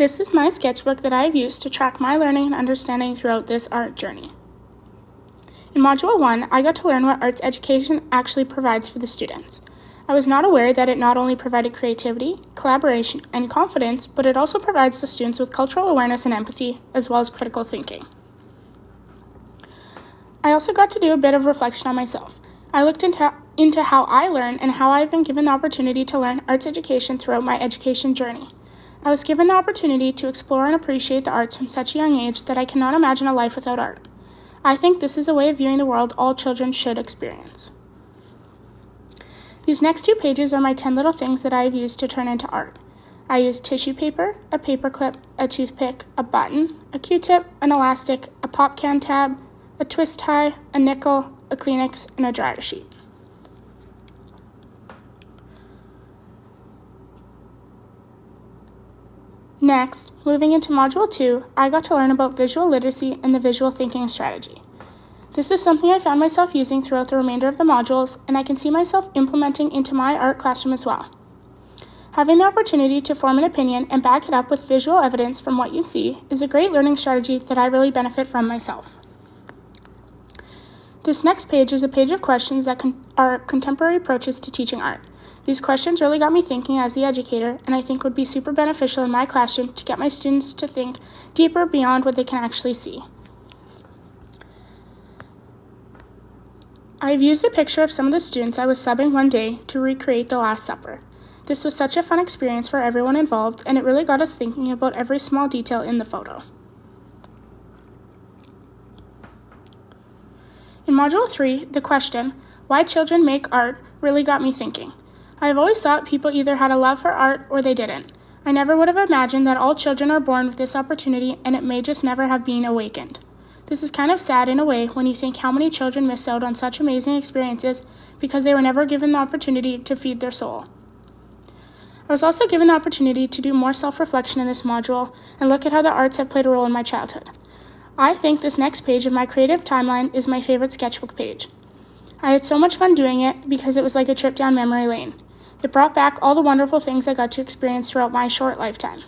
This is my sketchbook that I have used to track my learning and understanding throughout this art journey. In Module 1, I got to learn what arts education actually provides for the students. I was not aware that it not only provided creativity, collaboration, and confidence, but it also provides the students with cultural awareness and empathy, as well as critical thinking. I also got to do a bit of reflection on myself. I looked into how I learn and how I've been given the opportunity to learn arts education throughout my education journey. I was given the opportunity to explore and appreciate the arts from such a young age that I cannot imagine a life without art. I think this is a way of viewing the world all children should experience. These next 2 pages are my 10 little things that I have used to turn into art. I used tissue paper, a paper clip, a toothpick, a button, a Q-tip, an elastic, a pop can tab, a twist tie, a nickel, a Kleenex, and a dryer sheet. Next, moving into Module 2, I got to learn about visual literacy and the visual thinking strategy. This is something I found myself using throughout the remainder of the modules, and I can see myself implementing into my art classroom as well. Having the opportunity to form an opinion and back it up with visual evidence from what you see is a great learning strategy that I really benefit from myself. This next page is a page of questions that are contemporary approaches to teaching art. These questions really got me thinking as the educator, and I think would be super beneficial in my classroom to get my students to think deeper beyond what they can actually see. I've used a picture of some of the students I was subbing one day to recreate the Last Supper. This was such a fun experience for everyone involved, and it really got us thinking about every small detail in the photo. In Module 3, the question, why children make art, really got me thinking. I have always thought people either had a love for art or they didn't. I never would have imagined that all children are born with this opportunity and it may just never have been awakened. This is kind of sad in a way when you think how many children miss out on such amazing experiences because they were never given the opportunity to feed their soul. I was also given the opportunity to do more self-reflection in this module and look at how the arts have played a role in my childhood. I think this next page of my creative timeline is my favorite sketchbook page. I had so much fun doing it because it was like a trip down memory lane. It brought back all the wonderful things I got to experience throughout my short lifetime.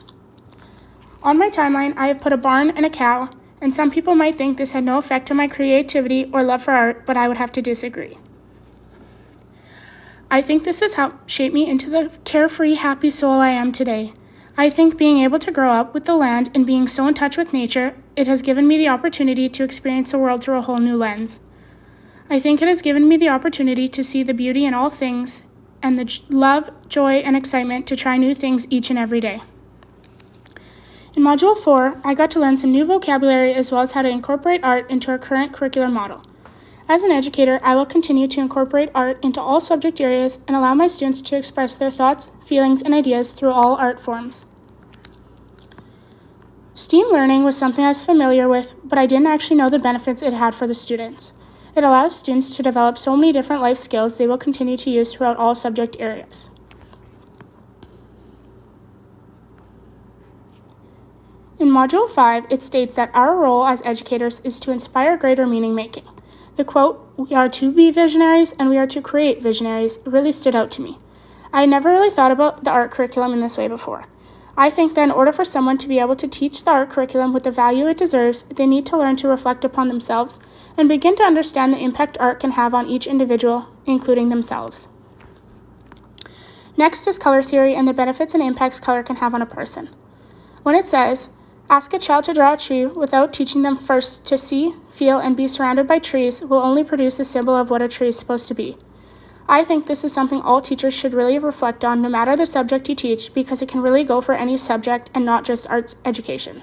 On my timeline, I have put a barn and a cow, and some people might think this had no effect on my creativity or love for art, but I would have to disagree. I think this has helped shape me into the carefree, happy soul I am today. I think being able to grow up with the land and being so in touch with nature, it has given me the opportunity to experience the world through a whole new lens. I think it has given me the opportunity to see the beauty in all things and the love, joy, and excitement to try new things each and every day. In Module 4, I got to learn some new vocabulary as well as how to incorporate art into our current curricular model. As an educator, I will continue to incorporate art into all subject areas and allow my students to express their thoughts, feelings, and ideas through all art forms. STEAM learning was something I was familiar with, but I didn't actually know the benefits it had for the students. It allows students to develop so many different life skills they will continue to use throughout all subject areas. In Module 5, it states that our role as educators is to inspire greater meaning making. The quote, "We are to be visionaries and we are to create visionaries," really stood out to me. I never really thought about the art curriculum in this way before. I think that in order for someone to be able to teach the art curriculum with the value it deserves, they need to learn to reflect upon themselves and begin to understand the impact art can have on each individual, including themselves. Next is color theory and the benefits and impacts color can have on a person. When it says, ask a child to draw a tree without teaching them first to see, feel, and be surrounded by trees will only produce a symbol of what a tree is supposed to be. I think this is something all teachers should really reflect on no matter the subject you teach because it can really go for any subject and not just arts education.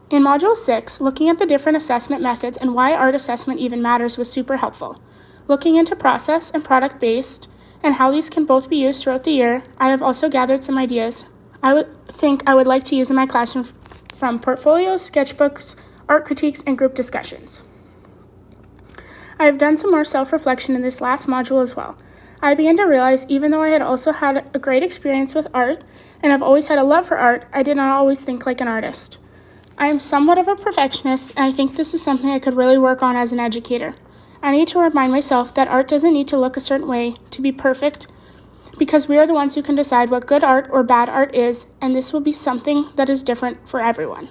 In Module 6, looking at the different assessment methods and why art assessment even matters was super helpful. Looking into process and product-based and how these can both be used throughout the year, I have also gathered some ideas I would like to use in my classroom from portfolios, sketchbooks, art critiques, and group discussions. I have done some more self-reflection in this last module as well. I began to realize even though I had also had a great experience with art and have always had a love for art, I did not always think like an artist. I am somewhat of a perfectionist, and I think this is something I could really work on as an educator. I need to remind myself that art doesn't need to look a certain way to be perfect, because we are the ones who can decide what good art or bad art is, and this will be something that is different for everyone.